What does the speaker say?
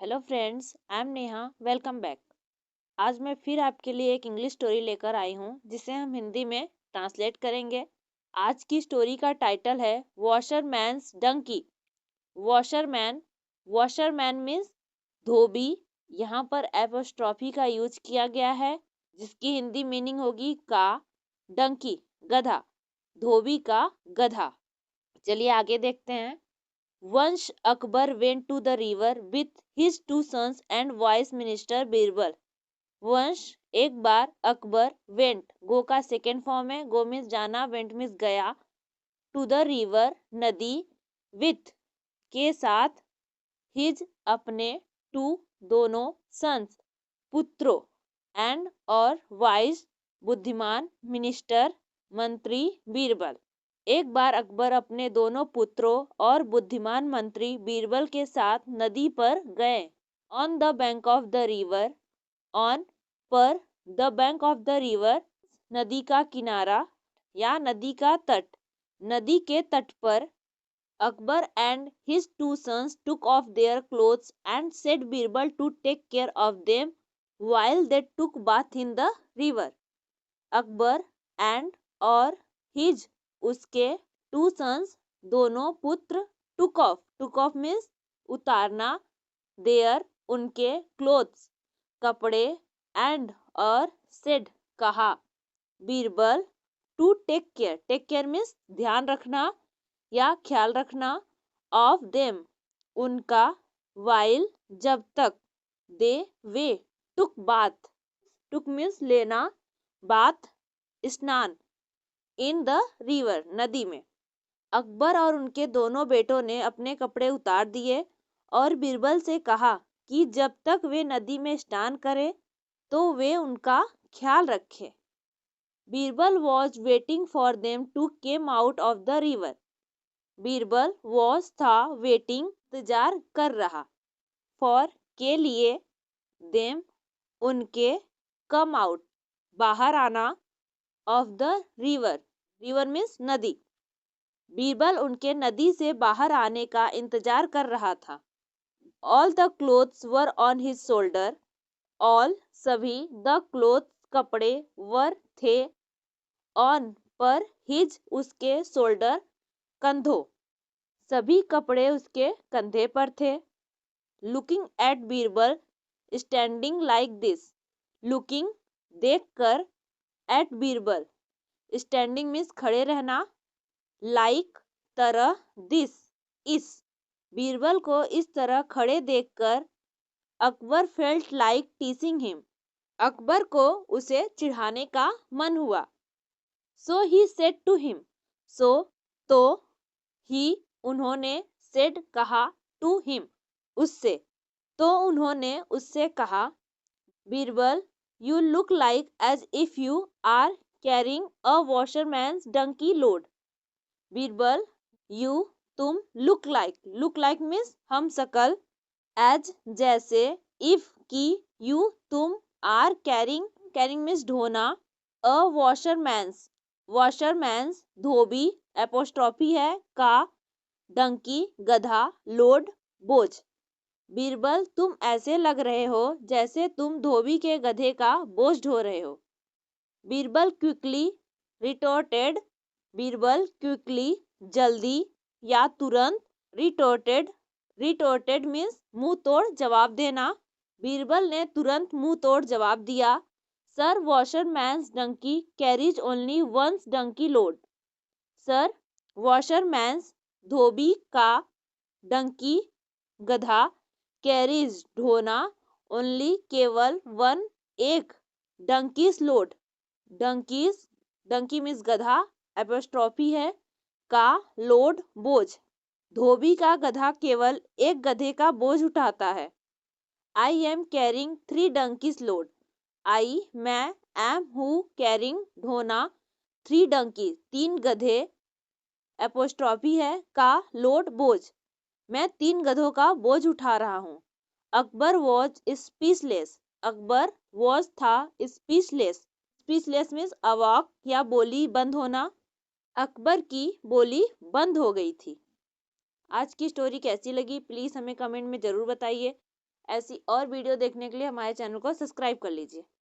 Hello friends, I am Neha. Welcome back. आज मैं फिर आपके लिए एक इंग्लिश स्टोरी लेकर आई हूँ जिसे हम हिंदी में ट्रांसलेट करेंगे। आज की स्टोरी का टाइटल है वॉशरमैन्स डंकी। वॉशरमैन, वॉशरमैन मीन्स धोबी। यहाँ पर एपोस्ट्रॉफी का यूज किया गया है जिसकी हिंदी मीनिंग होगी का। डंकी गधा, धोबी का गधा। चलिए आगे देखते हैं। Once Akbar went to the river with his two sons and wise minister Birbal. Once एक बार अकबर went, go का सेकेंड फॉर्म है, go मीन्स जाना, went मीन्स गया, to the river नदी, with के साथ, his अपने, two दोनों, sons पुत्रों, and और wise बुद्धिमान, minister मंत्री बीरबल। एक बार अकबर अपने दोनों पुत्रों और बुद्धिमान मंत्री बीरबल के साथ नदी पर गए। On the bank of the river, on पर, the bank of the river नदी का किनारा या नदी का तट, नदी के तट पर। Akbar and his two sons took off their clothes and said Birbal to take care of them while they took bath in the river. Akbar and और हिज उसके टू सन्स दोनों पुत्र, टुक ऑफ मीन्स उतारना, देयर उनके, क्लोथ्स कपड़े, and और said कहा, Birbal to take care means ध्यान रखना या ख्याल रखना, ऑफ देम उनका, वाइल जब तक, दे वे टुक बाथ, टुक मीन्स लेना, बाथ स्नान, इन द रिवर नदी में। अकबर और उनके दोनों बेटों ने अपने कपड़े उतार दिए और बीरबल से कहा कि जब तक वे नदी में स्नान करें तो वे उनका ख्याल रखें। Birbal was waiting for them to came out of the river. Birbal was था, वेटिंग इंतजार कर रहा, फॉर के लिए, देम उनके, कम आउट बाहर आना, of the river, river means नदी। बीरबल उनके नदी से बाहर आने का इंतजार कर रहा था। All the clothes were on his shoulder, all सभी, द क्लोथ्स कपड़े, वर थे, ऑन पर, हिज उसके, शोल्डर कंधों, सभी कपड़े उसके कंधे पर थे। Looking at Birbal standing like this, looking देखकर, एट बीरबल स्टैंडिंग मीन्स खड़े रहना, लाइक तरह, दिस इस, बीरबल को इस तरह खड़े देखकर Akbar felt like teaching him, Akbar को उसे चिढ़ाने का मन हुआ। सो ही सेड टू हिम, सो तो, ही उन्होंने, सेड कहा, टू हिम उससे, तो उन्होंने उससे कहा, Birbal you look like as if you are carrying a washerman's donkey load. Birbal you तुम, लुक लाइक मीन्स हम सकल, एज जैसे, इफ की, यू तुम, आर कैरिंग मीन्स ढोना, अ वॉशरमैन्स धोबी, एपोस्ट्रॉफी है, का, डंकी गधा, लोड बोझ। बीरबल तुम ऐसे लग रहे हो जैसे तुम धोबी के गधे का बोझ ढो रहे हो। बीरबल क्विकली रिटोर्टेड, बीरबल क्विकली जल्दी या तुरंत, रिटोर्टेड मीन्स मुंह तोड़ जवाब देना। बीरबल ने तुरंत मुंह तोड़ जवाब दिया, sir washerman's donkey carries only one's donkey load. Sir washerman's धोबी का, डंकी गधा, कैरीज ढोना, ओनली केवल, वन एक, डंकीस लोड, डंकी मीन्स गधा, एपोस्ट्रॉफी है, का, लोड बोझ, धोबी का गधा केवल एक गधे का बोझ उठाता है। आई एम कैरिंग 3 डंकीस लोड, आई मैं, एम हूँ, कैरिंग ढोना, 3 डंकी 3 गधे, एपोस्ट्रॉफी है, का, लोड बोझ, मैं 3 गधों का बोझ उठा रहा हूँ। Akbar was speechless, Akbar was था, स्पीचलेस मीन्स अवाक या बोली बंद होना, अकबर की बोली बंद हो गई थी। आज की स्टोरी कैसी लगी प्लीज़ हमें कमेंट में ज़रूर बताइए। ऐसी और वीडियो देखने के लिए हमारे चैनल को सब्सक्राइब कर लीजिए।